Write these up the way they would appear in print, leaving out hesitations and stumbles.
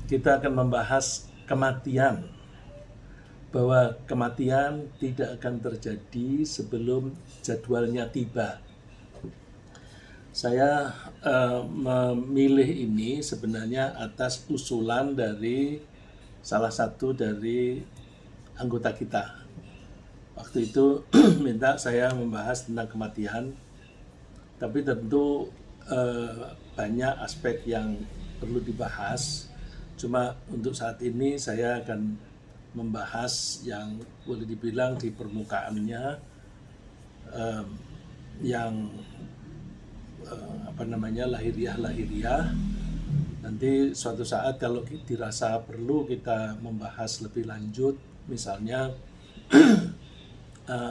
kita akan membahas kematian, bahwa kematian tidak akan terjadi sebelum jadwalnya tiba. Saya memilih ini sebenarnya atas usulan dari salah satu dari anggota kita. Waktu itu minta saya membahas tentang kematian, tapi tentu banyak aspek yang perlu dibahas. Cuma untuk saat ini saya akan membahas yang boleh dibilang di permukaannya, yang lahiriah. Nanti suatu saat kalau dirasa perlu kita membahas lebih lanjut, misalnya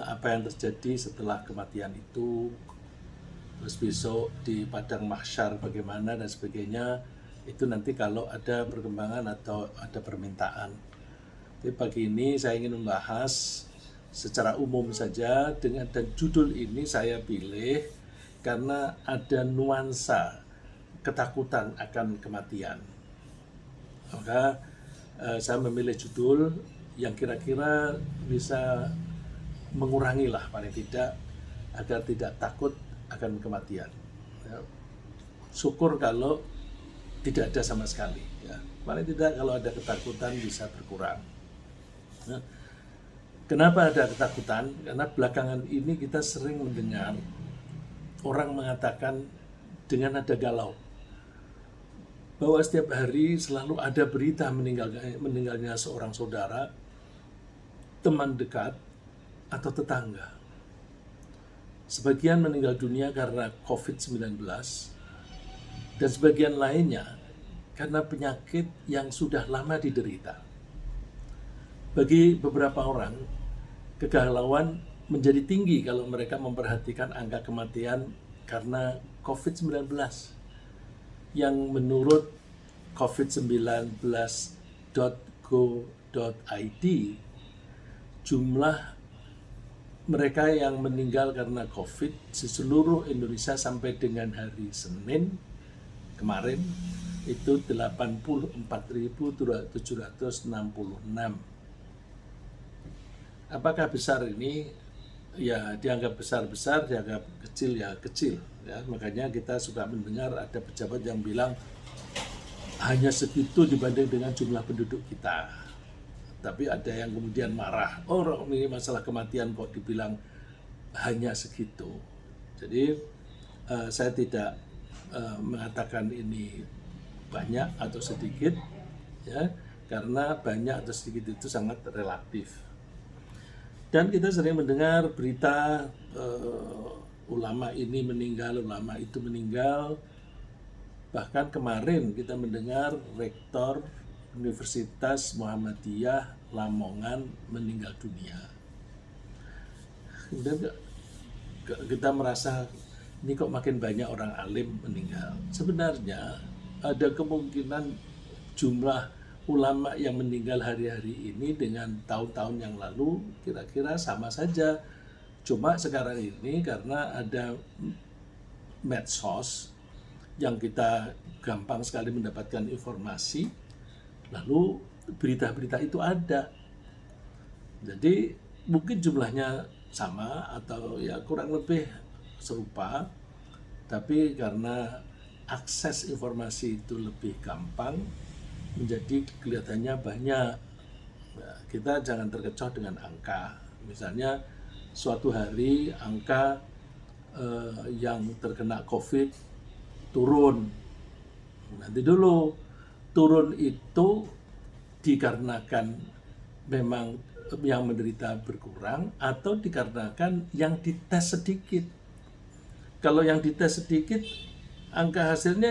apa yang terjadi setelah kematian itu, terus besok di padang mahsyar bagaimana dan sebagainya. Itu nanti kalau ada perkembangan atau ada permintaan. Tapi pagi ini saya ingin membahas secara umum saja, dan judul ini saya pilih karena ada nuansa ketakutan akan kematian. Maka saya memilih judul yang kira-kira bisa mengurangi lah paling tidak, agar tidak takut akan kematian. Syukur kalau tidak ada sama sekali, ya. Paling tidak kalau ada ketakutan bisa berkurang. Kenapa ada ketakutan? Karena belakangan ini kita sering mendengar orang mengatakan dengan nada galau bahwa setiap hari selalu ada berita meninggalnya seorang saudara, teman dekat, atau tetangga. Sebagian meninggal dunia karena COVID-19, dan sebagian lainnya karena penyakit yang sudah lama diderita. Bagi beberapa orang, kegalauan menjadi tinggi kalau mereka memperhatikan angka kematian karena COVID-19 yang menurut covid19.go.id, jumlah mereka yang meninggal karena COVID di seluruh Indonesia sampai dengan hari Senin kemarin itu 84.766. Apakah besar ini? Ya, dianggap besar-besar, dianggap kecil ya kecil. Ya, makanya kita suka mendengar ada pejabat yang bilang hanya segitu dibanding dengan jumlah penduduk kita. Tapi ada yang kemudian marah, oh ini masalah kematian kok dibilang hanya segitu. Jadi saya tidak mengatakan ini banyak atau sedikit, ya, karena banyak atau sedikit itu sangat relatif. Dan kita sering mendengar berita ulama ini meninggal, ulama itu meninggal. Bahkan kemarin kita mendengar rektor Universitas Muhammadiyah Lamongan meninggal dunia. Kemudian kita merasa ini kok makin banyak orang alim meninggal. Sebenarnya ada kemungkinan jumlah ulama yang meninggal hari-hari ini dengan tahun-tahun yang lalu kira-kira sama saja. Cuma sekarang ini karena ada medsos yang kita gampang sekali mendapatkan informasi, lalu berita-berita itu ada. Jadi mungkin jumlahnya sama atau ya kurang lebih serupa, tapi karena akses informasi itu lebih gampang, menjadi kelihatannya banyak. Nah, kita jangan terkecoh dengan angka. Misalnya suatu hari angka yang terkena COVID turun. Nanti dulu, turun itu dikarenakan memang yang menderita berkurang atau dikarenakan yang dites sedikit. Kalau yang dites sedikit, angka hasilnya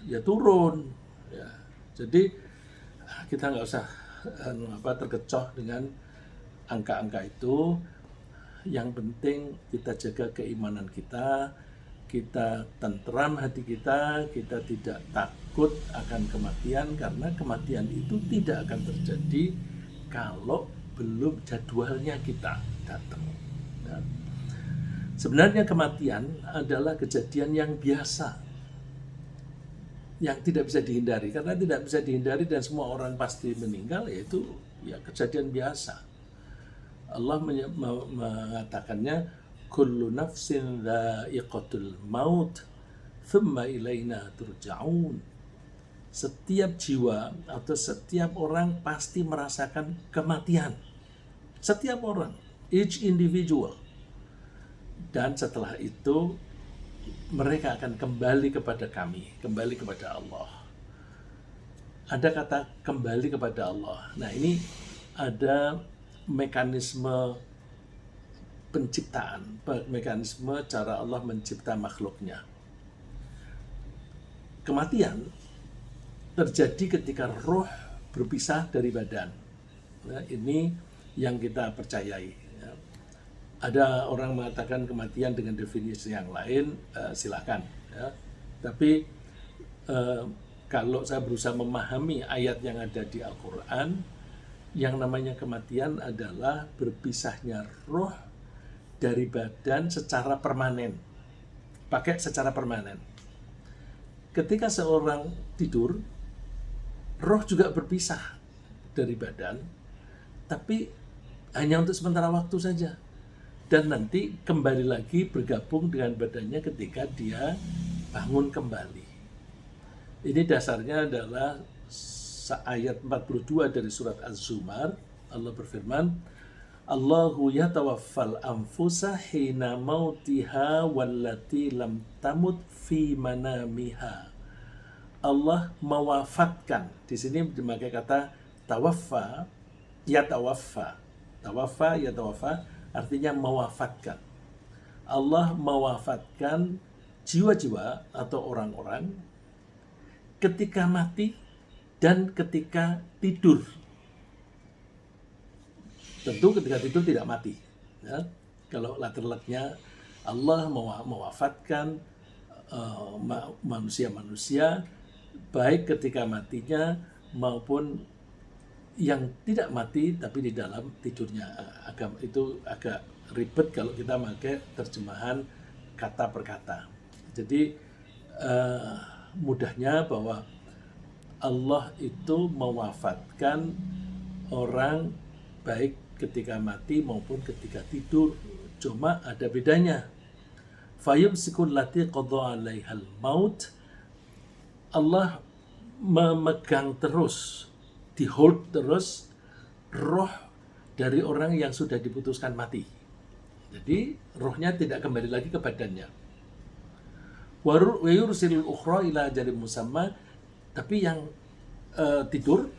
ya turun. Ya. Jadi kita nggak usah terkecoh dengan angka-angka itu. Yang penting kita jaga keimanan kita tentram hati kita tidak takut akan kematian, karena kematian itu tidak akan terjadi kalau belum jadwalnya kita datang. Ya. Sebenarnya kematian adalah kejadian yang biasa. yang tidak bisa dihindari. Karena tidak bisa dihindari dan semua orang pasti meninggal, yaitu ya kejadian biasa. Allah mengatakannya, kullu nafsin dha'iqatul maut thumma ilaina turja'un. Setiap jiwa atau setiap orang pasti merasakan kematian. Setiap orang, each individual. Dan setelah itu mereka akan kembali kepada kami, kembali kepada Allah. Ada kata kembali kepada Allah. Nah, ini ada mekanisme penciptaan, mekanisme cara Allah mencipta makhluknya. Kematian terjadi ketika roh berpisah dari badan. Nah, ini yang kita percayai. Ya. Ada orang mengatakan kematian dengan definisi yang lain, silakan. Ya. Tapi kalau saya berusaha memahami ayat yang ada di Al-Quran, yang namanya kematian adalah berpisahnya roh dari badan secara permanen. Pakai secara permanen. Ketika seorang tidur, roh juga berpisah dari badan, tapi hanya untuk sementara waktu saja. Dan nanti kembali lagi bergabung dengan badannya ketika dia bangun kembali. Ini dasarnya adalah ayat 42 dari surat Az-Zumar. Allah berfirman, Allahu yatawaffal anfusa hina mautiha wallati lam tamut fi manamiha. Allah mewafatkan. Di sini dipakai kata tawaffa, yatawaffa. Tawaffa, yatawaffa artinya mewafatkan. Allah mewafatkan jiwa-jiwa atau orang-orang ketika mati dan ketika tidur. Tentu ketika tidur tidak mati. Ya. Kalau latar-belakangnya Allah mewafatkan manusia-manusia baik ketika matinya maupun yang tidak mati tapi di dalam tidurnya. Itu agak ribet kalau kita pakai terjemahan kata per kata. Jadi mudahnya bahwa Allah itu mewafatkan orang baik ketika mati maupun ketika tidur. Cuma ada bedanya. Fayumsikul lati qadha 'alaihal maut. Allah memegang terus, di-hold terus roh dari orang yang sudah diputuskan mati. Jadi rohnya tidak kembali lagi ke badannya. Wa yursilul ukhra ila ajalin musamma. Tapi yang tidur,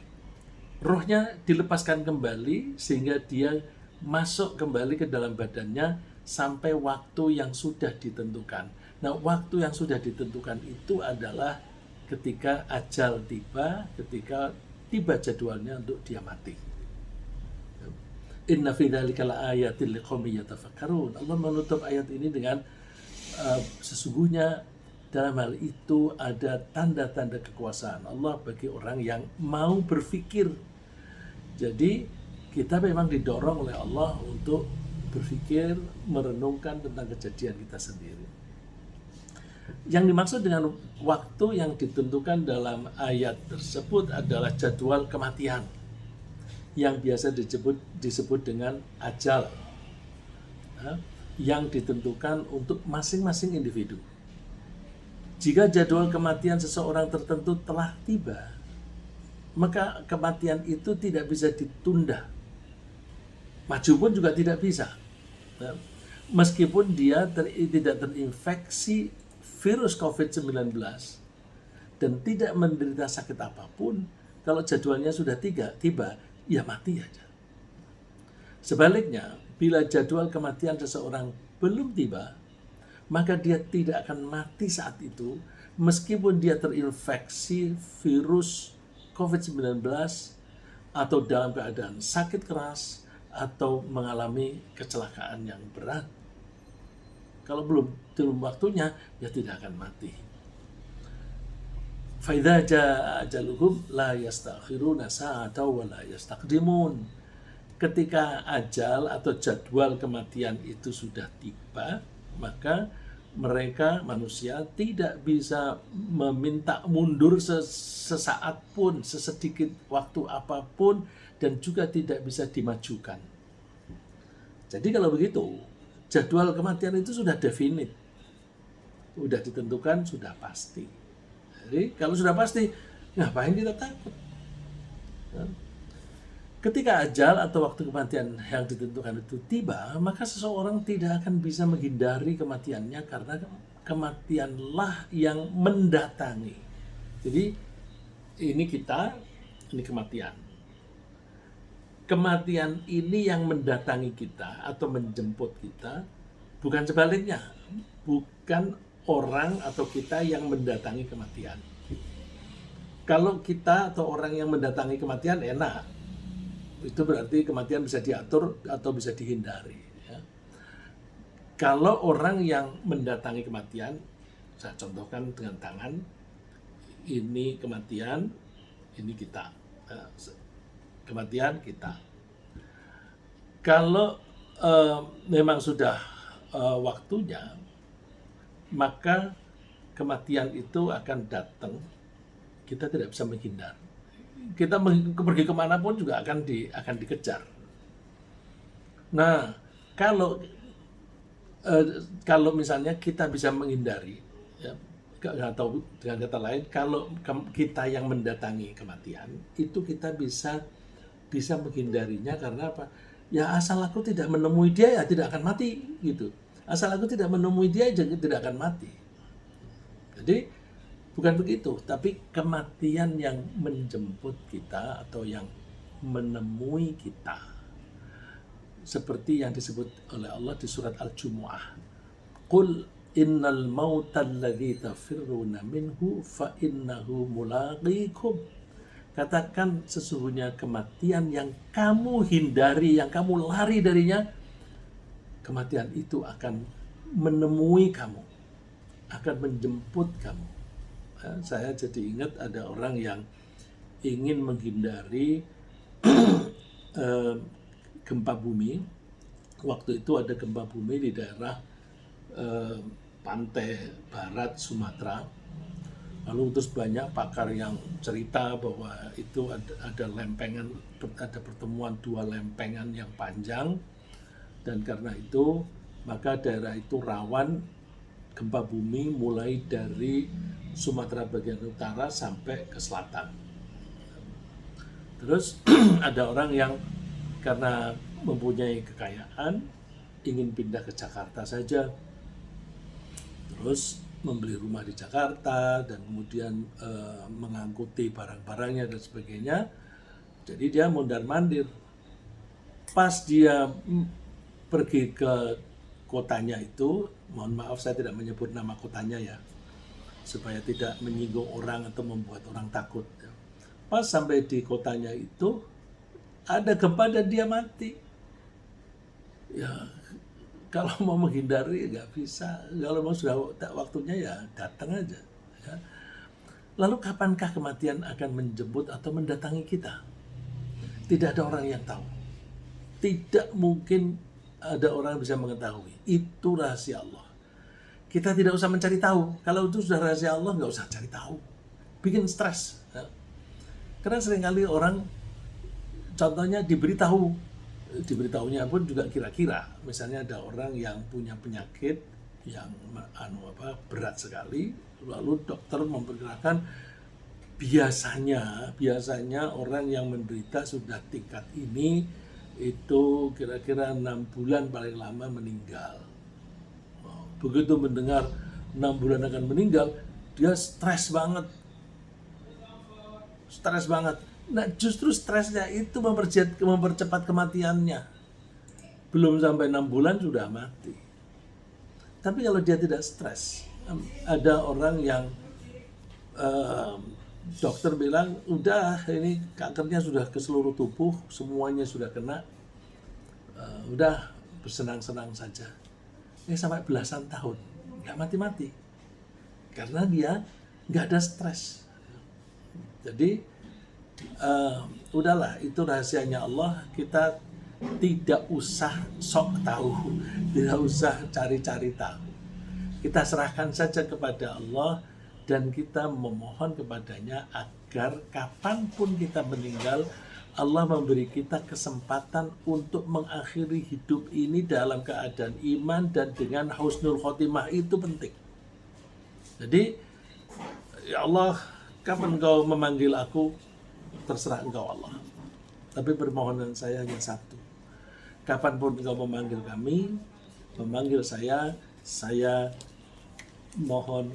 rohnya dilepaskan kembali sehingga dia masuk kembali ke dalam badannya sampai waktu yang sudah ditentukan. Nah, waktu yang sudah ditentukan itu adalah ketika ajal tiba, ketika tiba jadwalnya untuk dia mati. Inna fi dzalika laayatil liqaumin yatafakkarun. Allah menutup ayat ini dengan sesungguhnya dalam hal itu ada tanda-tanda kekuasaan Allah bagi orang yang mau berpikir. Jadi kita memang didorong oleh Allah untuk berpikir, merenungkan tentang kejadian kita sendiri. Yang dimaksud dengan waktu yang ditentukan dalam ayat tersebut adalah jadwal kematian yang biasa disebut dengan ajal, yang ditentukan untuk masing-masing individu. Jika jadwal kematian seseorang tertentu telah tiba, maka kematian itu tidak bisa ditunda. Maju pun juga tidak bisa. Meskipun dia tidak terinfeksi virus COVID-19 dan tidak menderita sakit apapun, kalau jadwalnya sudah tiba, ya mati aja. Sebaliknya, bila jadwal kematian seseorang belum tiba, maka dia tidak akan mati saat itu meskipun dia terinfeksi virus COVID-19 atau dalam keadaan sakit keras atau mengalami kecelakaan yang berat. Kalau belum waktunya, dia tidak akan mati. Fa idza jaa ajaluhum la yastakhiruna sa'atan wa la yastaqdimun. Ketika ajal atau jadwal kematian itu sudah tiba, maka mereka manusia tidak bisa meminta mundur sesaat pun, sesedikit waktu apapun, dan juga tidak bisa dimajukan. Jadi kalau begitu, jadwal kematian itu sudah definite, sudah ditentukan, sudah pasti. Jadi kalau sudah pasti, ngapain kita takut? Ketika ajal atau waktu kematian yang ditentukan itu tiba, maka seseorang tidak akan bisa menghindari kematiannya karena kematianlah yang mendatangi. Jadi ini kita, ini kematian. Kematian ini yang mendatangi kita atau menjemput kita, bukan sebaliknya. Bukan orang atau kita yang mendatangi kematian. Kalau kita atau orang yang mendatangi kematian enak, itu berarti kematian bisa diatur atau bisa dihindari. Ya. Kalau orang yang mendatangi kematian, saya contohkan dengan tangan, ini kematian, ini kita. Kematian kita. Kalau memang sudah waktunya, maka kematian itu akan datang, kita tidak bisa menghindar. Kita pergi kemanapun juga akan dikejar. Nah, kalau misalnya kita bisa menghindari, ya, atau dengan kata lain, kalau kita yang mendatangi kematian, itu kita bisa menghindarinya karena apa? Ya asal aku tidak menemui dia, ya tidak akan mati, gitu. Asal aku tidak menemui dia, jadi tidak akan mati. Jadi bukan begitu, tapi kematian yang menjemput kita atau yang menemui kita. Seperti yang disebut oleh Allah di surat Al-Jumu'ah. Qul innal mauta alladzi tafirruna minhu fa innahu mulaqikum. Katakan sesungguhnya kematian yang kamu hindari, yang kamu lari darinya, kematian itu akan menemui kamu, akan menjemput kamu. Saya jadi ingat ada orang yang ingin menghindari gempa bumi. Waktu itu ada gempa bumi di daerah pantai barat Sumatera. Lalu terus banyak pakar yang cerita bahwa itu ada lempengan, ada pertemuan dua lempengan yang panjang, dan karena itu maka daerah itu rawan gempa bumi mulai dari Sumatera bagian utara sampai ke selatan. Terus ada orang yang karena mempunyai kekayaan ingin pindah ke Jakarta saja, terus membeli rumah di Jakarta dan kemudian mengangkuti barang-barangnya dan sebagainya. Jadi dia mondar-mandir. Pas dia pergi ke kotanya itu, mohon maaf saya tidak menyebut nama kotanya ya, supaya tidak menyinggung orang atau membuat orang takut. Pas sampai di kotanya itu, ada gempa dan dia mati. Ya, kalau mau menghindari nggak bisa. Kalau mau sudah waktunya ya datang aja. Ya. Lalu kapankah kematian akan menjemput atau mendatangi kita? Tidak ada orang yang tahu. Tidak mungkin ada orang yang bisa mengetahui. Itu rahasia Allah. Kita tidak usah mencari tahu. Kalau itu sudah rahasia Allah, nggak usah cari tahu. Bikin stres. Ya. Karena seringkali orang, contohnya diberitahu. Diberitahunya pun juga kira-kira. Misalnya ada orang yang punya penyakit yang berat sekali, lalu dokter memperkirakan biasanya orang yang menderita sudah tingkat ini itu kira-kira 6 bulan paling lama meninggal. Begitu mendengar 6 bulan akan meninggal, dia stres banget. Nah justru stresnya itu mempercepat kematiannya. Belum sampai 6 bulan sudah mati. Tapi kalau dia tidak stres, ada orang yang dokter bilang, udah ini kankernya sudah ke seluruh tubuh, semuanya sudah kena, udah bersenang-senang saja. Ini sampai belasan tahun, nggak mati-mati. Karena dia nggak ada stres. Jadi, udahlah, itu rahasianya Allah. Kita tidak usah sok tahu, tidak usah cari-cari tahu. Kita serahkan saja kepada Allah dan kita memohon kepadanya agar kapanpun kita meninggal, Allah memberi kita kesempatan untuk mengakhiri hidup ini dalam keadaan iman dan dengan husnul khotimah. Itu penting. Jadi, ya Allah, kapan engkau memanggil aku, terserah engkau Allah. Tapi permohonan saya hanya satu. Kapanpun engkau memanggil kami, memanggil saya mohon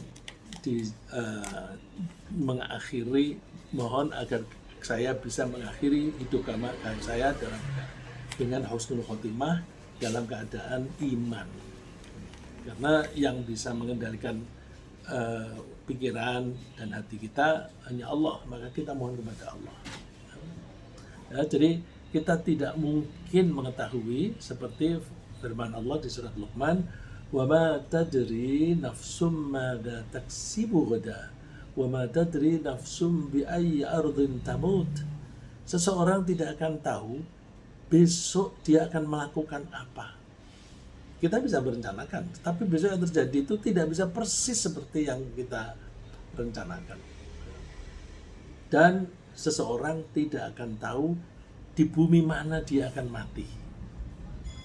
mengakhiri, mohon agar saya bisa mengakhiri hidup saya dengan husnul khotimah dalam keadaan iman. Karena yang bisa mengendalikan pikiran dan hati kita hanya Allah, maka kita mohon kepada Allah. Ya, jadi kita tidak mungkin mengetahui seperti firman Allah di surat Luqman, wa ma tadri nafsum madza taksibu ghadan wa ma tadri nafsum bi ayyi ardin tamut. Seseorang tidak akan tahu besok dia akan melakukan apa. Kita bisa berencanakan, tapi besok yang terjadi itu tidak bisa persis seperti yang kita rencanakan. Dan seseorang tidak akan tahu di bumi mana dia akan mati.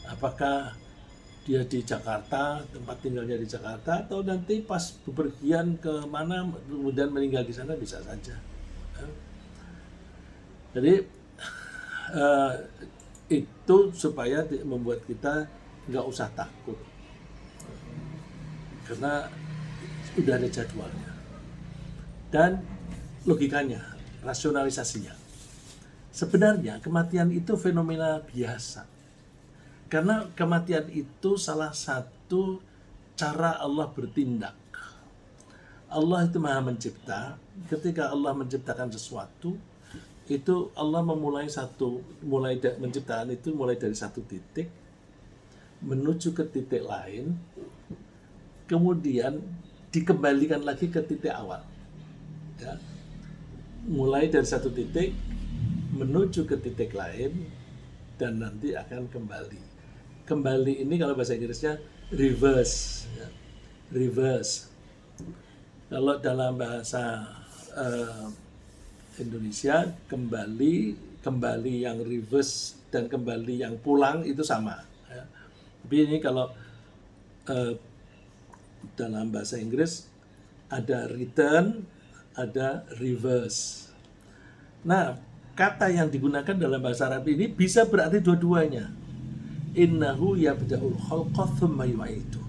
Apakah dia di Jakarta, tempat tinggalnya di Jakarta, atau nanti pas bepergian ke mana kemudian meninggal di sana, bisa saja. Jadi itu supaya membuat kita nggak usah takut, karena sudah ada jadwalnya dan logikanya, rasionalisasinya. Sebenarnya kematian itu fenomena biasa. Karena kematian itu salah satu cara Allah bertindak. Allah itu Maha Mencipta. Ketika Allah menciptakan sesuatu, itu Allah menciptakan itu mulai dari satu titik menuju ke titik lain, kemudian dikembalikan lagi ke titik awal. Ya. Mulai dari satu titik menuju ke titik lain dan nanti akan kembali. Kembali ini kalau bahasa Inggrisnya reverse, ya. Reverse. Kalau dalam bahasa Indonesia kembali yang reverse dan kembali yang pulang itu sama. Ya. Tapi ini kalau dalam bahasa Inggris ada return, ada reverse. Nah, kata yang digunakan dalam bahasa Arab ini bisa berarti dua-duanya. Innahu yabda'ul khalqa tsumma yu'idu.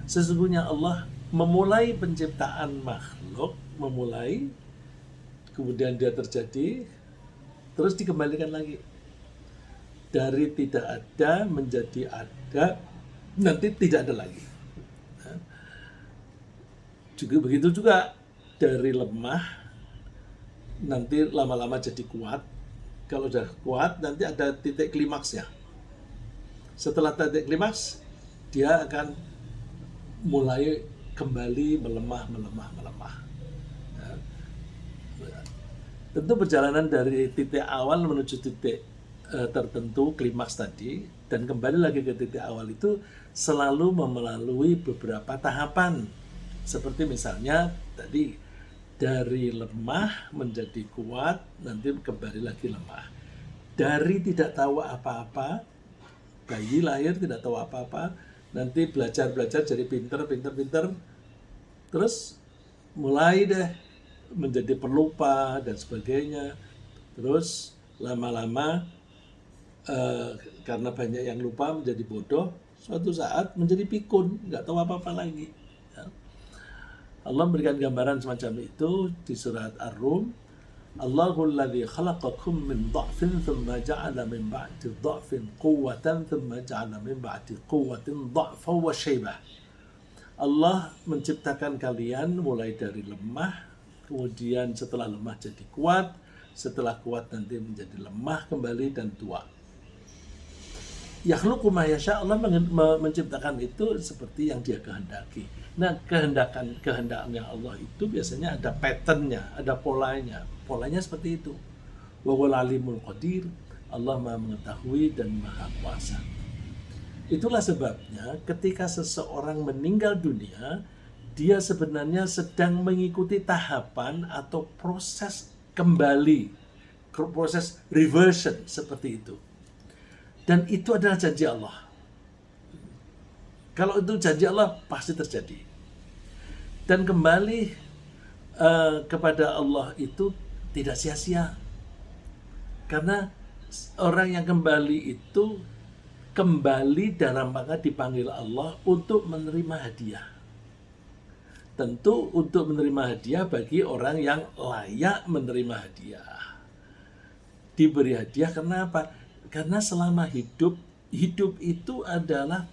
Sesungguhnya Allah memulai penciptaan makhluk, kemudian dia terjadi, terus dikembalikan lagi. Dari tidak ada menjadi ada, nanti tidak ada lagi. Juga begitu juga, dari lemah nanti lama-lama jadi kuat. Kalau sudah kuat, nanti ada titik klimaksnya. Setelah titik klimaks, dia akan mulai kembali melemah. Ya. Tentu perjalanan dari titik awal menuju titik tertentu, klimaks tadi, dan kembali lagi ke titik awal itu selalu melalui beberapa tahapan. Seperti misalnya tadi, dari lemah menjadi kuat, nanti kembali lagi lemah. Dari tidak tahu apa-apa, bayi lahir tidak tahu apa-apa, nanti belajar jadi pinter, terus mulai deh menjadi pelupa dan sebagainya. Terus lama-lama karena banyak yang lupa menjadi bodoh, suatu saat menjadi pikun, nggak tahu apa-apa lagi. Ya. Allah memberikan gambaran semacam itu di surat Ar-Rum. Allahul ladzi khalaqakum min dha'fin thumma ja'ala min ba'di dha'fin quwwatan thumma ja'ala min ba'di quwwatin dha'fan wa syaibah. Allah menciptakan kalian mulai dari lemah, kemudian setelah lemah jadi kuat, setelah kuat nanti menjadi lemah kembali dan tua. Yakhluqu ma yasha, Allah menciptakan itu seperti yang Dia kehendaki. Nah, kehendaknya Allah itu biasanya ada patternnya, ada polanya. Polanya seperti itu. Wa huwal alimul qadir, Allah Maha mengetahui dan Maha kuasa. Itulah sebabnya ketika seseorang meninggal dunia, dia sebenarnya sedang mengikuti tahapan atau proses kembali, proses reversion seperti itu. Dan itu adalah janji Allah. Kalau itu janji Allah pasti terjadi. Dan kembali kepada Allah itu tidak sia-sia. Karena orang yang kembali itu kembali dalam rangka dipanggil Allah untuk menerima hadiah. Tentu untuk menerima hadiah bagi orang yang layak menerima hadiah. Diberi hadiah karena apa? Karena selama hidup itu adalah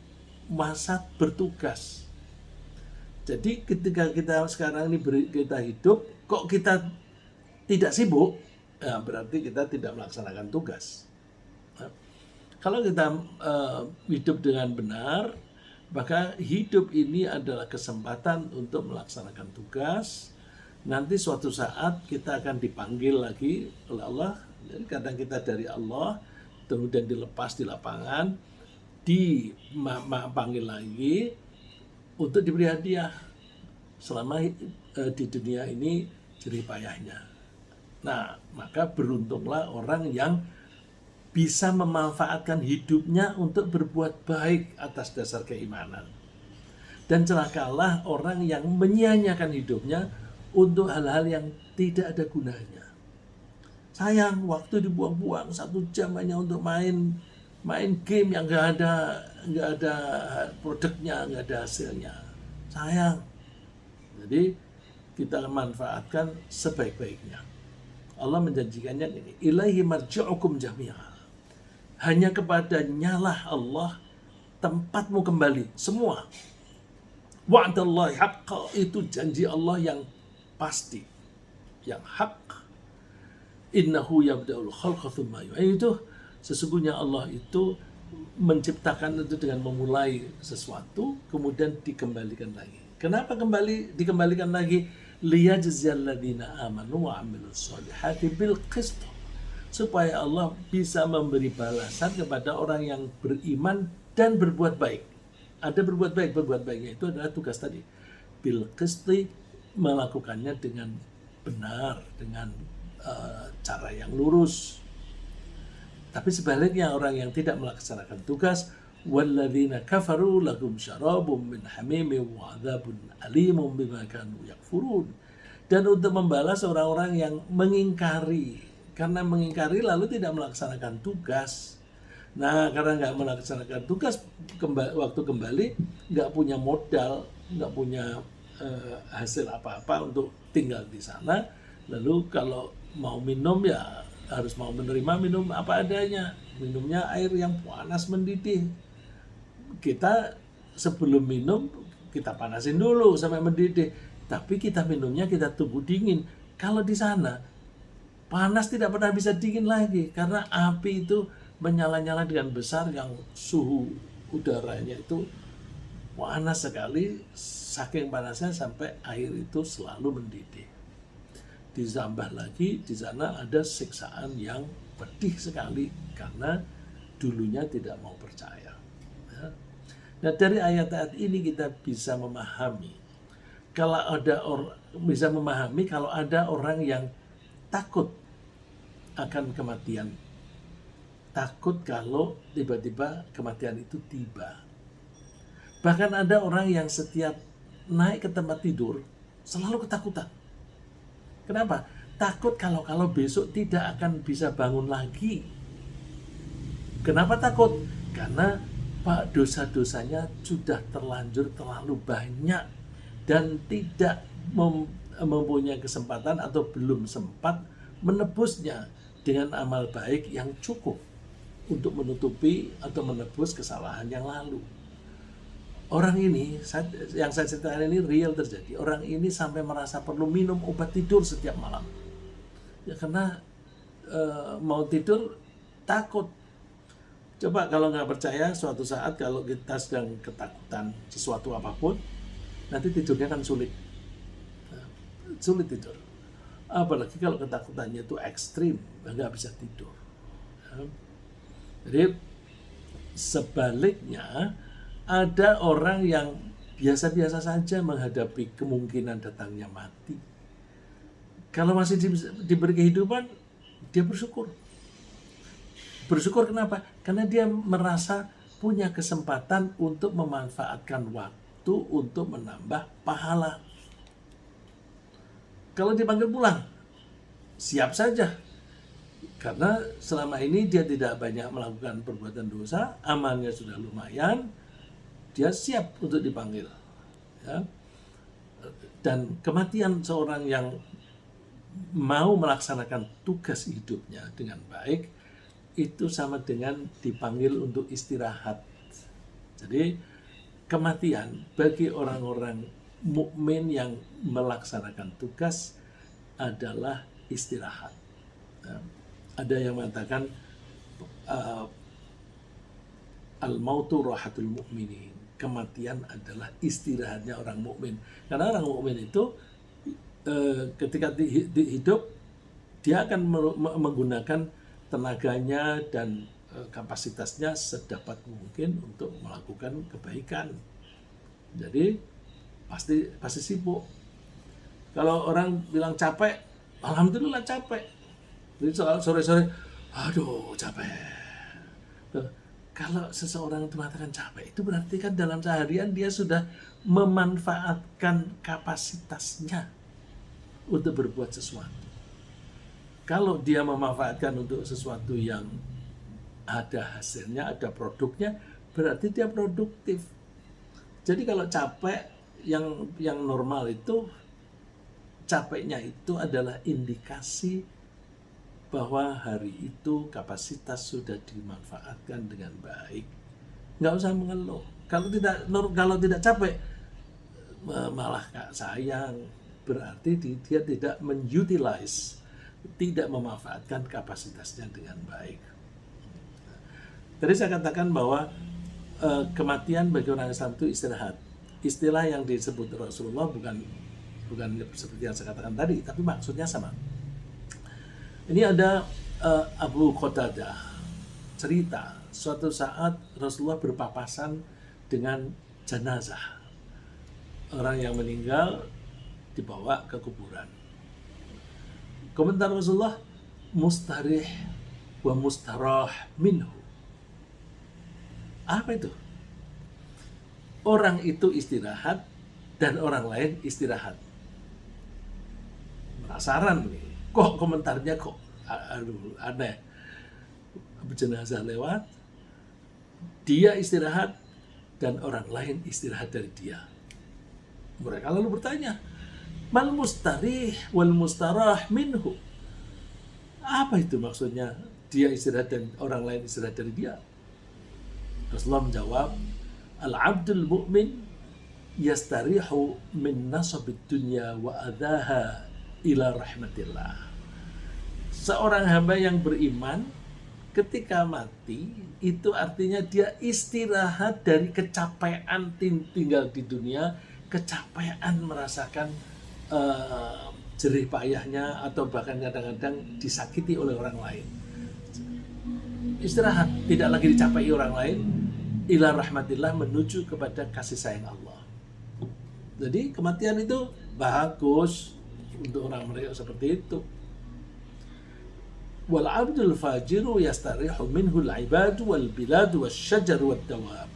masa bertugas. Jadi ketika kita sekarang ini kita hidup, kok kita tidak sibuk, ya berarti kita tidak melaksanakan tugas. Nah, kalau kita hidup dengan benar, maka hidup ini adalah kesempatan untuk melaksanakan tugas. Nanti suatu saat kita akan dipanggil lagi oleh Allah. Jadi kadang kita dari Allah, kemudian dilepas di lapangan, dipanggil lagi untuk diberi hadiah selama di dunia ini jerih payahnya. Nah, maka beruntunglah orang yang bisa memanfaatkan hidupnya untuk berbuat baik atas dasar keimanan. Dan celakalah orang yang menyia-nyiakan hidupnya untuk hal-hal yang tidak ada gunanya. Sayang, waktu dibuang-buang 1 jam hanya untuk main game yang nggak ada produknya, nggak ada hasilnya. Sayang. Jadi kita manfaatkan sebaik-baiknya. Allah menjanjikannya ini, ilaihi marji'ukum jami'a. Hanya kepadanya lah Allah tempatmu kembali semua. Wa'dallahi haqqa, itu janji Allah yang pasti, yang hak. Innahu yabda'ul khalqa tsumma yu'iduh. Sesungguhnya Allah itu menciptakan itu dengan memulai sesuatu kemudian dikembalikan lagi. Kenapa dikembalikan lagi? Liyajziyal ladzina amanu wa 'amilus shalihati bil qist. Supaya Allah bisa memberi balasan kepada orang yang beriman dan berbuat baik. Ada berbuat baiknya itu adalah tugas tadi. Bil qisti, melakukannya dengan benar, dengan cara yang lurus. Tapi sebaliknya orang yang tidak melaksanakan tugas, walladzina kafaru lahum syarabun min hamimin wa 'adzabun alimun bima kanu yakfurun. Dan untuk membalas orang-orang yang mengingkari, karena mengingkari lalu tidak melaksanakan tugas. Nah, karena nggak melaksanakan tugas, waktu kembali nggak punya modal, nggak punya hasil apa-apa untuk tinggal di sana. Lalu kalau mau minum ya harus mau menerima minum apa adanya. Minumnya air yang panas mendidih. Kita sebelum minum kita panasin dulu sampai mendidih. Tapi kita minumnya kita tunggu dingin. Kalau di sana panas tidak pernah bisa dingin lagi karena api itu menyala-nyala dengan besar yang suhu udaranya itu panas sekali, saking panasnya sampai air itu selalu mendidih. Ditambah lagi di sana ada siksaan yang pedih sekali karena dulunya tidak mau percaya. Nah, dari ayat-ayat ini kita bisa memahami kalau ada orang yang takut akan kematian. Takut kalau tiba-tiba kematian itu tiba. Bahkan ada orang yang setiap naik ke tempat tidur selalu ketakutan. Kenapa? Takut kalau besok tidak akan bisa bangun lagi. Kenapa takut? Karena dosa-dosanya sudah terlanjur terlalu banyak dan tidak mempunyai kesempatan atau belum sempat menebusnya dengan amal baik yang cukup untuk menutupi atau menebus kesalahan yang lalu. Orang ini, yang saya ceritakan ini real terjadi. Orang ini sampai merasa perlu minum obat tidur setiap malam. Ya karena mau tidur takut. Coba kalau nggak percaya, suatu saat kalau kita sedang ketakutan sesuatu apapun, nanti tidurnya kan sulit. Sulit tidur. Apalagi kalau ketakutannya itu ekstrim, nggak bisa tidur. Jadi Sebaliknya, ada orang yang biasa-biasa saja menghadapi kemungkinan datangnya mati. Kalau masih diberi kehidupan, dia bersyukur. Bersyukur kenapa? Karena dia merasa punya kesempatan untuk memanfaatkan waktu untuk menambah pahala. Kalau dipanggil pulang, siap saja. Karena selama ini dia tidak banyak melakukan perbuatan dosa, amalnya sudah lumayan, dia siap untuk dipanggil. Ya. Dan kematian seorang yang mau melaksanakan tugas hidupnya dengan baik, itu sama dengan dipanggil untuk istirahat. Jadi kematian bagi orang-orang mukmin yang melaksanakan tugas adalah istirahat. Ada yang mengatakan al-mautu rahatul mu'minin. Kematian adalah istirahatnya orang mukmin. Karena orang mukmin itu ketika hidup dia akan menggunakan tenaganya dan kapasitasnya sedapat mungkin untuk melakukan kebaikan. Jadi pasti sibuk. Kalau orang bilang capek, alhamdulillah capek. Jadi sore-sore, aduh capek. Kalau seseorang itu mengatakan capek, itu berarti kan dalam seharian dia sudah memanfaatkan kapasitasnya untuk berbuat sesuatu. Kalau dia memanfaatkan untuk sesuatu yang ada hasilnya, ada produknya, berarti dia produktif. Jadi kalau capek yang normal itu, capeknya itu adalah indikasi bahwa hari itu kapasitas sudah dimanfaatkan dengan baik. Nggak usah mengeluh. Kalau tidak capek, malah sayang. Berarti dia tidak menutilize, tidak memanfaatkan kapasitasnya dengan baik. Tadi saya katakan bahwa kematian bagi orang Islam itu istirahat. Istilah yang disebut Rasulullah bukan seperti yang saya katakan tadi, tapi maksudnya sama. Ini ada Abu Qatadah cerita suatu saat Rasulullah berpapasan dengan jenazah. Orang yang meninggal dibawa ke kuburan. Komentar Rasulullah, mustarih wa mustarah minhu. Apa itu? Orang itu istirahat dan orang lain istirahat. Penasaran nih, kok komentarnya kok aneh. Jenazah lewat, dia istirahat dan orang lain istirahat dari dia. Mereka lalu bertanya, mal mustarih wal mustarah minhu. Apa itu maksudnya? Dia istirahat dan orang lain istirahat dari dia. Rasulullah menjawab, al-abdul mu'min yastarihu min nasabid dunya wa adhaha ila rahmatillah. Seorang hamba yang beriman ketika mati itu artinya dia istirahat dari kecapean tinggal di dunia, kecapean merasakan jerih payahnya atau bahkan kadang-kadang disakiti oleh orang lain. Istirahat, tidak lagi dicapai orang lain, ila rahmatillah, menuju kepada kasih sayang Allah. Jadi kematian itu bagus untuk orang mereka seperti itu. Wal abdul fajiru yastarihu minhu al ibad wal bilad was syajar wad dawab.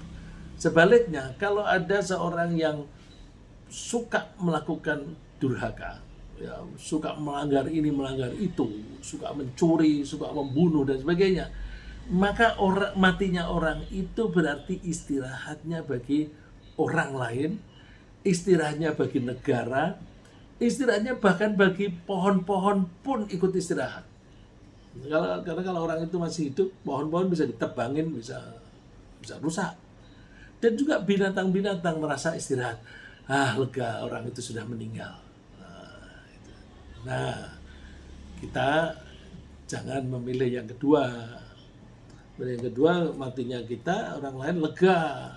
Sebaliknya, kalau ada seorang yang suka melakukan durhaka, ya, suka melanggar ini melanggar itu, suka mencuri, suka membunuh dan sebagainya, maka matinya orang itu berarti istirahatnya bagi orang lain, istirahatnya bagi negara, istirahatnya bahkan bagi pohon-pohon pun ikut istirahat. Karena kalau orang itu masih hidup, pohon-pohon bisa ditebangin, bisa rusak. Dan juga binatang-binatang merasa istirahat. Lega, orang itu sudah meninggal. Nah, kita jangan memilih yang kedua. Yang kedua, matinya kita, orang lain lega.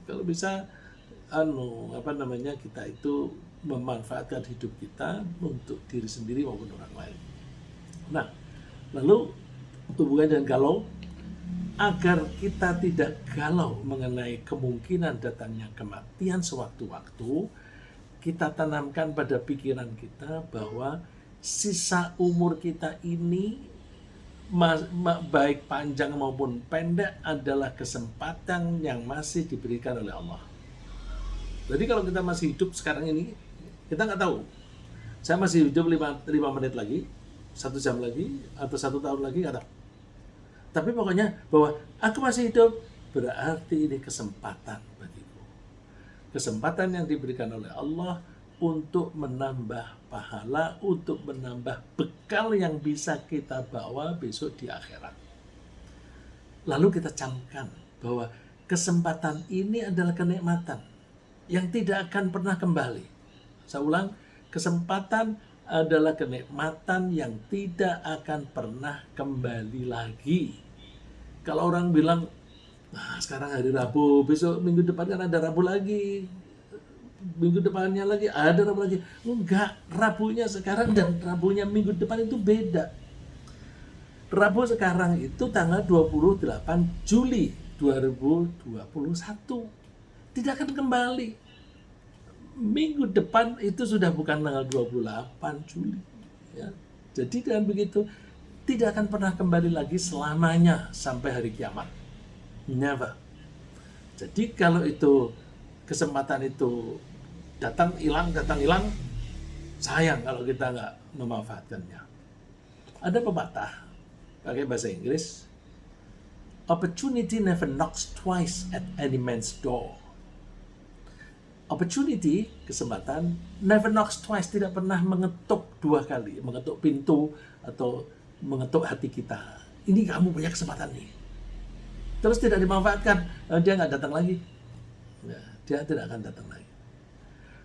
Kalau bisa, kita itu memanfaatkan hidup kita untuk diri sendiri maupun orang lain. Nah, lalu hubungan dengan agar kita tidak galau mengenai kemungkinan datangnya kematian sewaktu-waktu, kita tanamkan pada pikiran kita bahwa sisa umur kita ini baik panjang maupun pendek adalah kesempatan yang masih diberikan oleh Allah. Jadi kalau kita masih hidup sekarang ini, kita nggak tahu. Saya masih hidup 5 menit lagi, 1 jam lagi, atau 1 tahun lagi, nggak tahu. Tapi pokoknya bahwa aku masih hidup, berarti ini kesempatan bagiku. Kesempatan yang diberikan oleh Allah untuk menambah pahala, untuk menambah bekal yang bisa kita bawa besok di akhirat. Lalu kita camkan bahwa kesempatan ini adalah kenikmatan yang tidak akan pernah kembali. Saya ulang, kesempatan adalah kenikmatan yang tidak akan pernah kembali lagi. Kalau orang bilang, nah sekarang hari Rabu, besok minggu depan kan ada Rabu lagi, minggu depannya lagi ada Rabu lagi. Enggak, Rabunya sekarang dan Rabunya minggu depan itu beda. Rabu sekarang itu tanggal 28 Juli 2021. Tidak akan kembali. Minggu depan itu sudah bukan tanggal 28 Juli. Ya. Jadi dengan begitu, tidak akan pernah kembali lagi selamanya sampai hari kiamat. Never. Jadi kalau itu kesempatan itu datang hilang, sayang kalau kita nggak memanfaatkannya. Ada pepatah pakai bahasa Inggris, opportunity never knocks twice at any man's door. Opportunity, kesempatan, never knocks twice, tidak pernah mengetuk 2 kali, mengetuk pintu atau mengetuk hati kita. Ini kamu punya kesempatan nih. Terus tidak dimanfaatkan, dia nggak datang lagi. Ya, dia tidak akan datang lagi.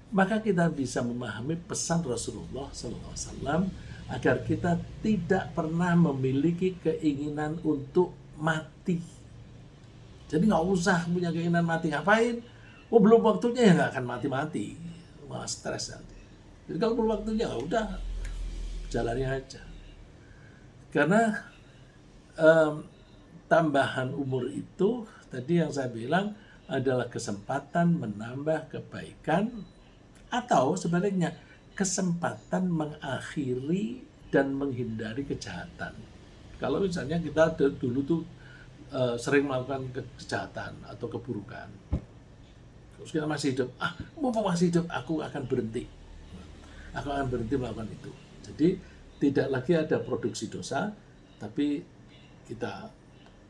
Maka kita bisa memahami pesan Rasulullah SAW agar kita tidak pernah memiliki keinginan untuk mati. Jadi nggak usah punya keinginan mati, ngapain? Oh belum waktunya ya nggak akan mati-mati, malah stres nanti. Jadi kalau belum waktunya ya udah jalani aja. Karena tambahan umur itu tadi yang saya bilang adalah kesempatan menambah kebaikan atau sebaliknya kesempatan mengakhiri dan menghindari kejahatan. Kalau misalnya kita dulu tuh sering melakukan kejahatan atau keburukan, terus kita masih hidup, mumpung masih hidup aku akan berhenti melakukan itu. Jadi tidak lagi ada produksi dosa, tapi kita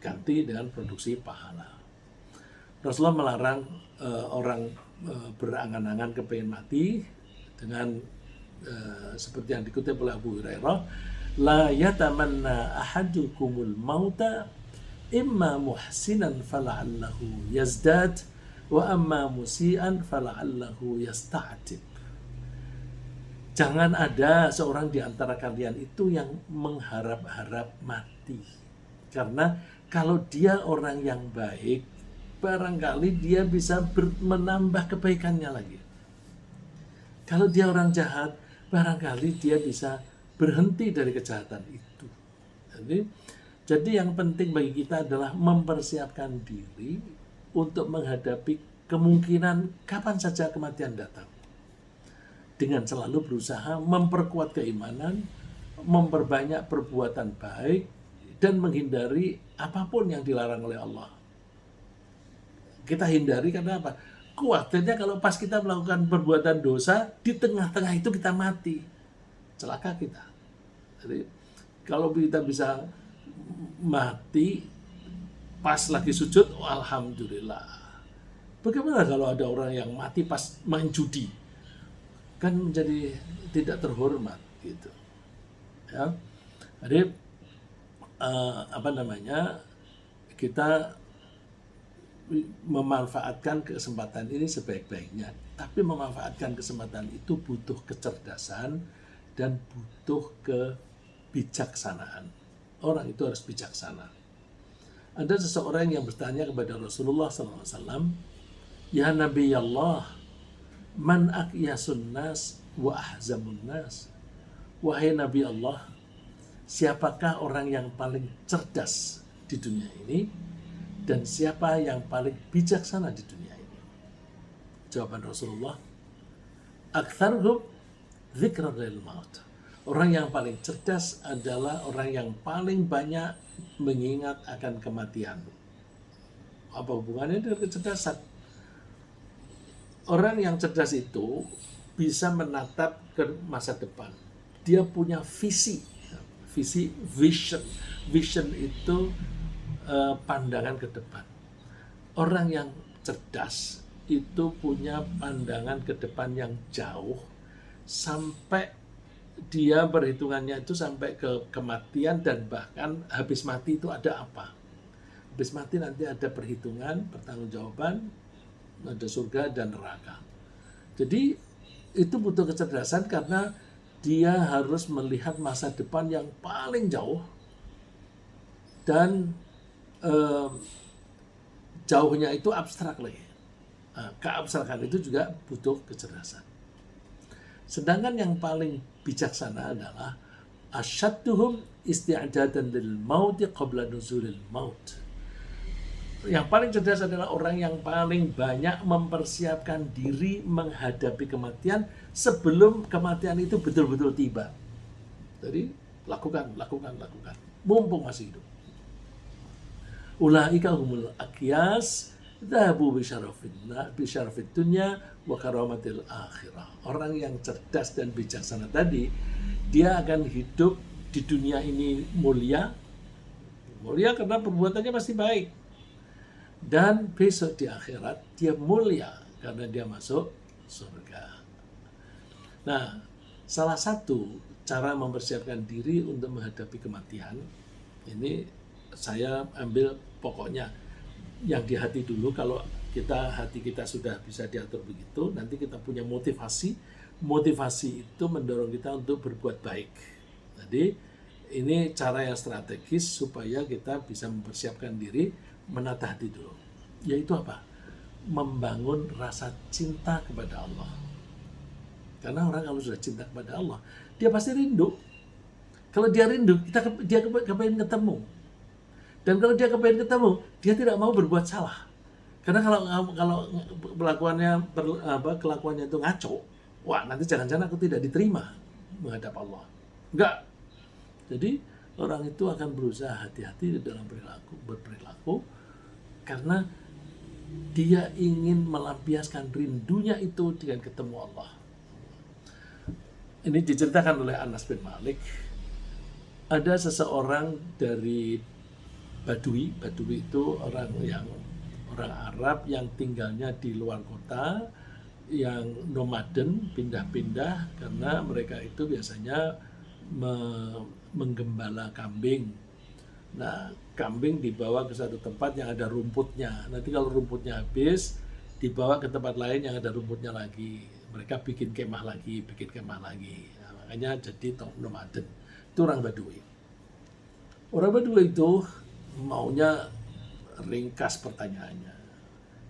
ganti dengan produksi pahala. Rasulullah melarang orang berangan-angan kepengen mati dengan seperti yang dikutip oleh Abu Hurairah, la yatamanna ahadukumul mauta imma muhsinan fala'allahu yazdad wa amma musian fala'allahu yasta'tib. Jangan ada seorang di antara kalian itu yang mengharap-harap mati. Karena kalau dia orang yang baik, barangkali dia bisa menambah kebaikannya lagi. Kalau dia orang jahat, barangkali dia bisa berhenti dari kejahatan itu. Jadi yang penting bagi kita adalah mempersiapkan diri untuk menghadapi kemungkinan kapan saja kematian datang. Dengan selalu berusaha memperkuat keimanan, memperbanyak perbuatan baik, dan menghindari apapun yang dilarang oleh Allah. Kita hindari karena apa? Khawatirnya kalau pas kita melakukan perbuatan dosa, di tengah-tengah itu kita mati. Celaka kita. Jadi kalau kita bisa mati pas lagi sujud, alhamdulillah. Bagaimana kalau ada orang yang mati pas main judi? Kan menjadi tidak terhormat gitu. Ya. Jadi kita memanfaatkan kesempatan ini sebaik-baiknya. Tapi memanfaatkan kesempatan itu butuh kecerdasan dan butuh kebijaksanaan. Orang itu harus bijaksana. Ada seseorang yang bertanya kepada Rasulullah SAW, Ya Nabi Allah, man aqyasun nas wa ahzamun nas. Wahai Nabi Allah, siapakah orang yang paling cerdas di dunia ini dan siapa yang paling bijaksana di dunia ini? Jawaban Rasulullah, aktsarhum dzikran lil maut. Orang yang paling cerdas adalah orang yang paling banyak mengingat akan kematian. Apa hubungannya dengan kecerdasan? Orang yang cerdas itu bisa menatap ke masa depan. Dia punya visi, vision. Vision itu pandangan ke depan. Orang yang cerdas itu punya pandangan ke depan yang jauh, sampai dia perhitungannya itu sampai ke kematian, dan bahkan habis mati itu ada apa. Habis mati nanti ada perhitungan, pertanggungjawaban, ada surga dan neraka. Jadi itu butuh kecerdasan karena dia harus melihat masa depan yang paling jauh, dan jauhnya itu abstrak lagi. Keabstrakan itu juga butuh kecerdasan. Sedangkan yang paling bijaksana adalah asyadduhum isti'dadan lil mauti qabla nuzulil maut. Yang paling cerdas adalah orang yang paling banyak mempersiapkan diri menghadapi kematian sebelum kematian itu betul-betul tiba. Jadi lakukan. Mumpung masih hidup. Ulaika humul aqyas dhahabu bisyarafid dunya wa karamatil akhirah. Orang yang cerdas dan bijaksana tadi, dia akan hidup di dunia ini mulia karena perbuatannya pasti baik. Dan besok di akhirat dia mulia karena dia masuk surga. Nah, salah satu cara mempersiapkan diri untuk menghadapi kematian, ini saya ambil pokoknya yang di hati dulu. Kalau hati kita sudah bisa diatur begitu, nanti kita punya motivasi itu mendorong kita untuk berbuat baik. Jadi ini cara yang strategis supaya kita bisa mempersiapkan diri, menata hati dulu. Yaitu apa? Membangun rasa cinta kepada Allah. Karena orang kalau sudah cinta kepada Allah, dia pasti rindu. Kalau dia rindu, dia kepengen ketemu. Dan kalau dia kepengen ketemu, dia tidak mau berbuat salah. Karena kalau kelakuannya itu ngaco, wah nanti jangan-jangan aku tidak diterima menghadap Allah. Enggak. Jadi orang itu akan berusaha hati-hati dalam berperilaku karena dia ingin melampiaskan rindunya itu dengan ketemu Allah. Ini diceritakan oleh Anas bin Malik. Ada seseorang dari Badui itu orang Arab yang tinggalnya di luar kota, yang nomaden, pindah-pindah karena mereka itu biasanya menggembala kambing. Nah, kambing dibawa ke satu tempat yang ada rumputnya. Nanti kalau rumputnya habis, dibawa ke tempat lain yang ada rumputnya lagi. Mereka bikin kemah lagi. Nah, makanya jadi nomaden. Itu orang Badui. Orang Badui itu maunya ringkas pertanyaannya.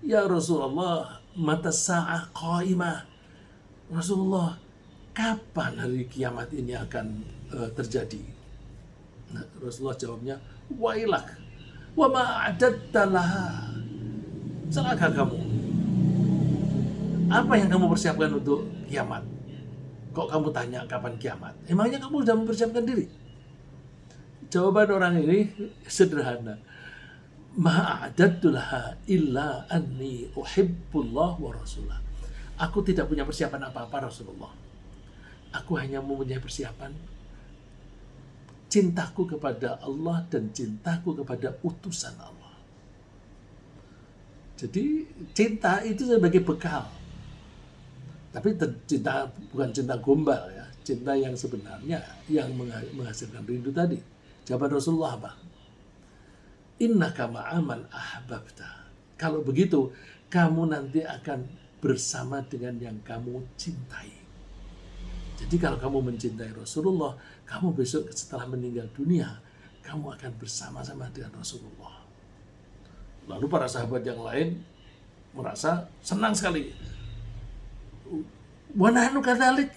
Ya Rasulullah, mata sa'ah qaimah. Rasulullah, kapan hari kiamat ini akan terjadi? Nah, Rasulullah jawabnya, wailak, wa ma'adatta laha. Celaka kamu. Apa yang kamu persiapkan untuk kiamat? Kok kamu tanya kapan kiamat? Emangnya kamu sudah mempersiapkan diri? Jawaban orang ini sederhana. Ma'adattu laha illa anni uhibbullah wa rasulah. Aku tidak punya persiapan apa-apa Rasulullah. Aku hanya mempunyai persiapan cintaku kepada Allah dan cintaku kepada utusan Allah. Jadi cinta itu sebagai bekal. Tapi cinta bukan cinta gombal ya, cinta yang sebenarnya yang menghasilkan rindu tadi. Jawaban Rasulullah apa? Innaka ma'aman ahbabta. Kalau begitu, kamu nanti akan bersama dengan yang kamu cintai. Jadi kalau kamu mencintai Rasulullah, kamu besok setelah meninggal dunia, kamu akan bersama-sama dengan Rasulullah. Lalu para sahabat yang lain merasa senang sekali. Wa nahnu kadzalik.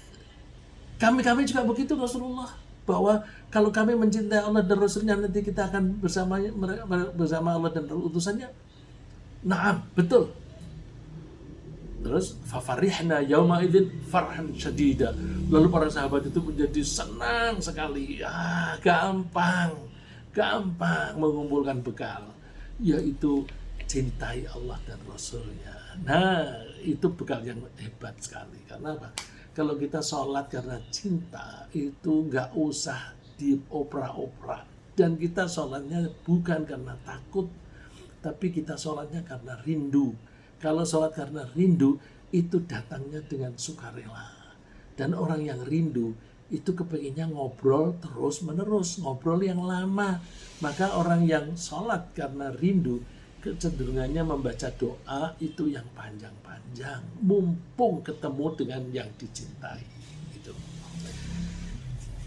Kami juga begitu Rasulullah. bahwa kalau kami mencintai Allah dan Rasulnya nanti kita akan bersama Allah dan utusannya. Naam, betul. Terus fafarihna yauma idzin farhan syadida. Lalu para sahabat itu menjadi senang sekali. Gampang mengumpulkan bekal, yaitu cintai Allah dan Rasulnya. Nah, itu bekal yang hebat sekali. Karena apa? Kalau kita sholat karena cinta, itu nggak usah diopera-opera. Dan kita sholatnya bukan karena takut, tapi kita sholatnya karena rindu. Kalau sholat karena rindu, itu datangnya dengan sukarela. Dan orang yang rindu, itu kepenginnya ngobrol terus menerus, ngobrol yang lama. Maka orang yang sholat karena rindu, kecenderungannya membaca doa itu yang panjang-panjang, mumpung ketemu dengan yang dicintai. Gitu.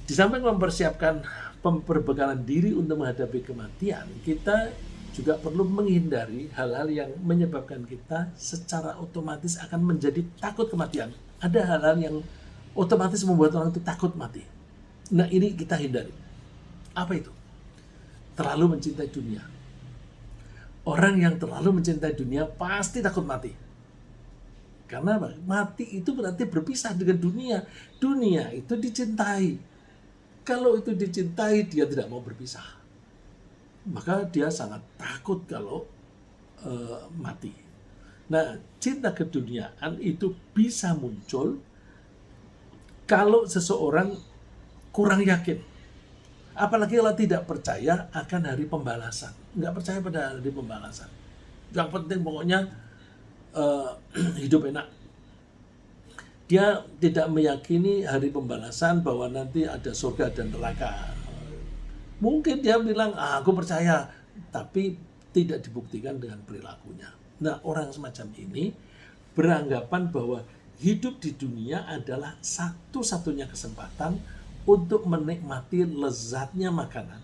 Di samping mempersiapkan perbekalan diri untuk menghadapi kematian, kita juga perlu menghindari hal-hal yang menyebabkan kita secara otomatis akan menjadi takut kematian. Ada hal-hal yang otomatis membuat orang itu takut mati. Nah, ini kita hindari. Apa itu? Terlalu mencintai dunia. Orang yang terlalu mencintai dunia pasti takut mati. Karena apa? Mati itu berarti berpisah dengan dunia. Dunia itu dicintai. Kalau itu dicintai, dia tidak mau berpisah. Maka dia sangat takut kalau mati. Nah, cinta keduniaan itu bisa muncul kalau seseorang kurang yakin. Apalagi kalau tidak percaya akan hari pembalasan. Nggak percaya pada hari pembalasan. Yang penting pokoknya hidup enak. Dia tidak meyakini hari pembalasan, bahwa nanti ada surga dan neraka. Mungkin dia bilang, aku percaya, tapi tidak dibuktikan dengan perilakunya. Nah, orang semacam ini beranggapan bahwa hidup di dunia adalah satu-satunya kesempatan untuk menikmati lezatnya makanan,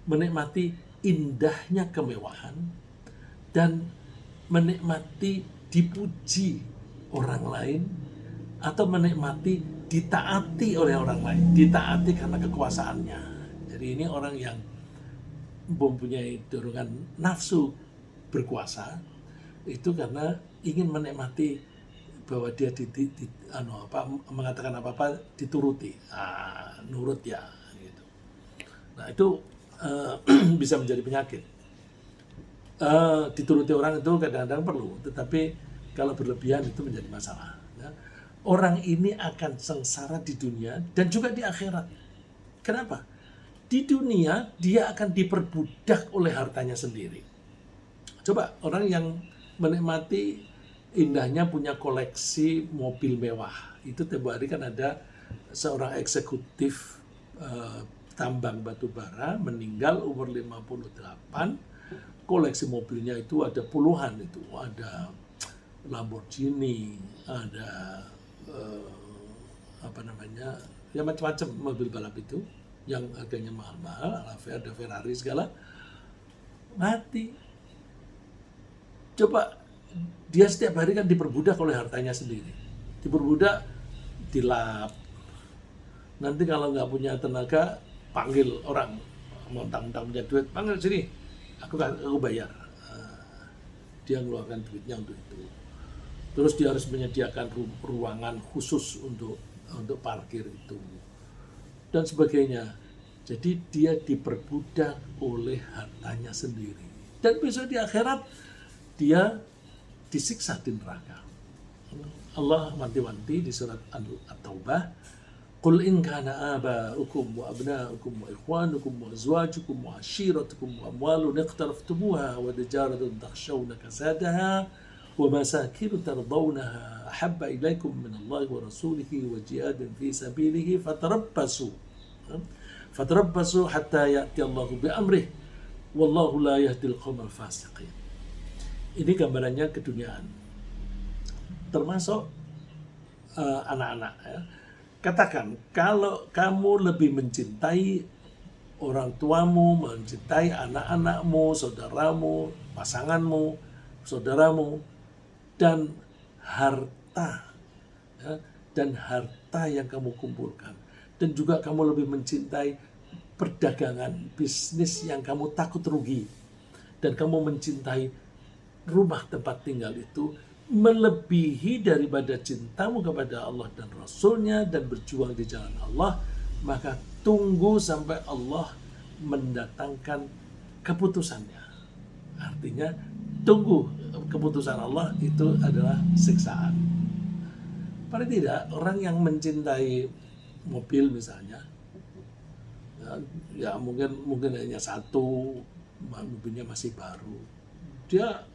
menikmati indahnya kemewahan, dan menikmati dipuji orang lain, atau menikmati ditaati oleh orang lain, ditaati karena kekuasaannya. Jadi ini orang yang mempunyai dorongan nafsu berkuasa, itu karena ingin menikmati bahwa dia mengatakan apa-apa dituruti, nurut ya, gitu. Nah, itu bisa menjadi penyakit. Dituruti orang itu kadang-kadang perlu, tetapi kalau berlebihan itu menjadi masalah. Ya. Orang ini akan sengsara di dunia dan juga di akhirat. Kenapa? Di dunia dia akan diperbudak oleh hartanya sendiri. Coba orang yang menikmati indahnya punya koleksi mobil mewah, itu tiap hari kan ada seorang eksekutif tambang batu bara meninggal umur 58, koleksi mobilnya itu ada puluhan, itu ada Lamborghini, ada ya macam-macam mobil balap itu yang harganya mahal-mahal, ada Ferrari segala. Mati. Coba dia setiap hari kan diperbudak oleh hartanya sendiri. Diperbudak, dilap. Nanti kalau nggak punya tenaga, panggil orang. Mentang-mentang punya duit, panggil sini. Aku bayar. Dia ngeluarkan duitnya untuk itu. Terus dia harus menyediakan ruangan khusus untuk parkir itu. Dan sebagainya. Jadi dia diperbudak oleh hartanya sendiri. Dan besok di akhirat, dia disiksa di neraka. Allah wanti-wanti di surat At-Taubah, "Qul in kana aba'ukum wa abna'ukum wa ikhwanukum wa azwajukum wa ashiratukum wa amwalun iqtaraftumuha wa tijaratun takhshawna kasadaha wa masakin tardawnaha ahabba ilaikum min Allah wa rasulihi wa jihadin fi sabilihi fatarabbasu hatta ya'ti Allahu bi amrih wallahu la yahdil qaumal fasiqin." Ini gambarannya keduniaan, termasuk anak-anak. Ya. Katakan, kalau kamu lebih mencintai orang tuamu, mencintai anak-anakmu, saudaramu, pasanganmu, saudaramu, dan harta, ya, dan harta yang kamu kumpulkan, dan juga kamu lebih mencintai perdagangan, bisnis yang kamu takut rugi, dan kamu mencintai rumah tempat tinggal itu melebihi daripada cintamu kepada Allah dan Rasulnya dan berjuang di jalan Allah, maka tunggu sampai Allah mendatangkan keputusannya. Artinya tunggu keputusan Allah itu adalah siksaan. Paling tidak orang yang mencintai mobil misalnya, ya mungkin hanya satu, mobilnya masih baru, dia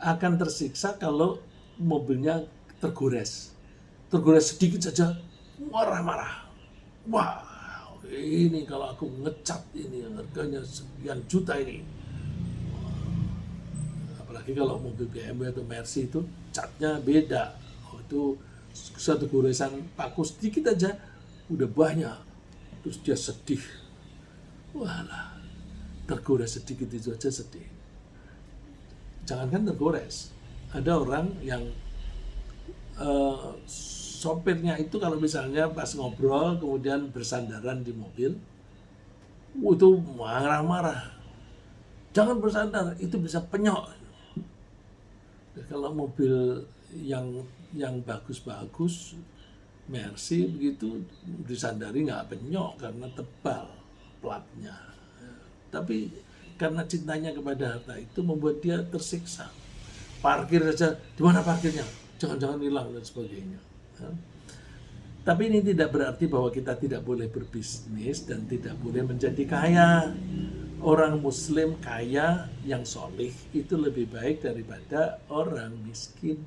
akan tersiksa kalau mobilnya tergores sedikit saja marah-marah. Wah, ini kalau aku ngecat ini harganya sekian juta ini. Apalagi kalau mobil BMW atau Mercy itu catnya beda. Itu satu goresan paku sedikit aja udah banyak. Terus dia sedih. Walah, tergores sedikit itu aja sedih. Jangankan tergores, ada orang yang sopirnya itu kalau misalnya pas ngobrol kemudian bersandaran di mobil, itu marah-marah. Jangan bersandar, itu bisa penyok. Kalau mobil yang bagus-bagus, Mercy begitu disandari nggak penyok karena tebal platnya. Tapi karena cintanya kepada harta itu membuat dia tersiksa. Parkir saja, di mana parkirnya? Jangan-jangan hilang dan sebagainya. Tapi ini tidak berarti bahwa kita tidak boleh berbisnis dan tidak boleh menjadi kaya. Orang Muslim kaya yang solih itu lebih baik daripada orang miskin.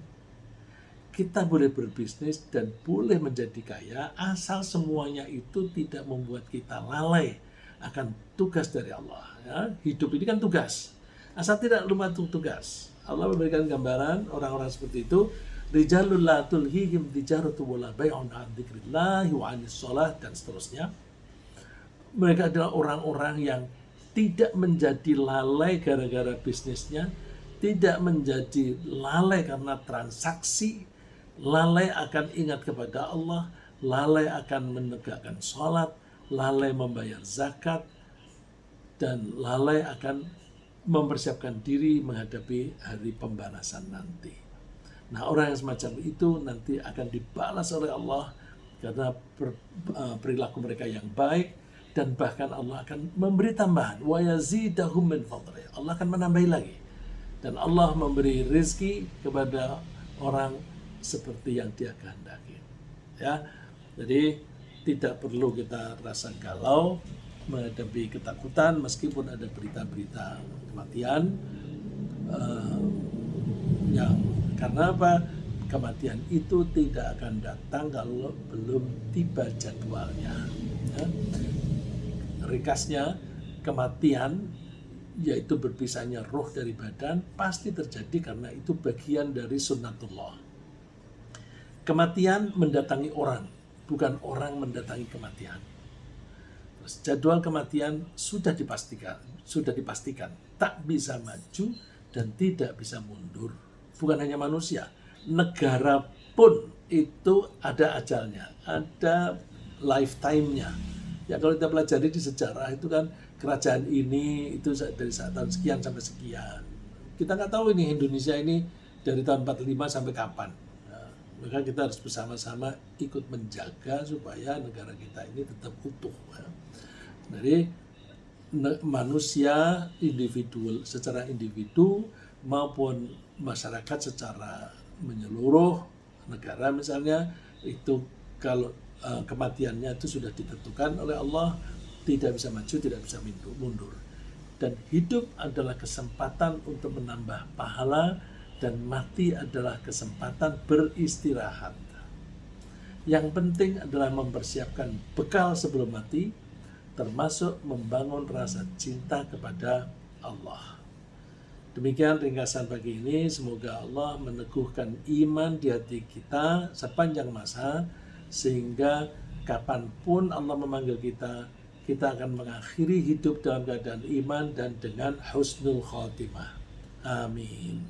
Kita boleh berbisnis dan boleh menjadi kaya asal semuanya itu tidak membuat kita lalai akan tugas dari Allah. Ya, hidup ini kan tugas. Asal tidak lupa tugas. Allah memberikan gambaran orang-orang seperti itu. Rijalul la tulhihim tijaratu wala bai'un 'an dzikrillah wa 'anis shalah dan seterusnya. Mereka adalah orang-orang yang tidak menjadi lalai gara-gara bisnisnya, tidak menjadi lalai karena transaksi, lalai akan ingat kepada Allah, lalai akan menegakkan sholat, lalai membayar zakat, dan lalai akan mempersiapkan diri menghadapi hari pembalasan nanti. Nah, orang yang semacam itu nanti akan dibalas oleh Allah karena perilaku mereka yang baik, dan bahkan Allah akan memberi tambahan. Wa yazidahum min fadlih. Allah akan menambahi lagi. Dan Allah memberi rezeki kepada orang seperti yang Dia kehendaki. Ya. Jadi tidak perlu kita rasa galau menghadapi ketakutan meskipun ada berita-berita kematian yang karena apa? Kematian itu tidak akan datang kalau belum tiba jadwalnya. Ya. Ringkasnya, kematian yaitu berpisahnya roh dari badan pasti terjadi karena itu bagian dari sunnatullah. Kematian mendatangi orang, bukan orang mendatangi kematian. Jadwal kematian sudah dipastikan, tak bisa maju dan tidak bisa mundur. Bukan hanya manusia, negara pun itu ada ajalnya, ada lifetime-nya. Ya kalau kita pelajari di sejarah itu kan kerajaan ini itu dari saat tahun sekian sampai sekian. Kita nggak tahu ini Indonesia ini dari tahun 45 sampai kapan. Nah, maka kita harus bersama-sama ikut menjaga supaya negara kita ini tetap utuh. Ya. Jadi manusia individual secara individu maupun masyarakat secara menyeluruh negara misalnya itu kalau kematiannya itu sudah ditentukan oleh Allah, tidak bisa maju, tidak bisa mundur. Dan hidup adalah kesempatan untuk menambah pahala dan mati adalah kesempatan beristirahat. Yang penting adalah mempersiapkan bekal sebelum mati, termasuk membangun rasa cinta kepada Allah. Demikian ringkasan pagi ini. Semoga Allah meneguhkan iman di hati kita sepanjang masa, sehingga kapanpun Allah memanggil kita, kita akan mengakhiri hidup dalam keadaan iman dan dengan husnul khotimah. Amin.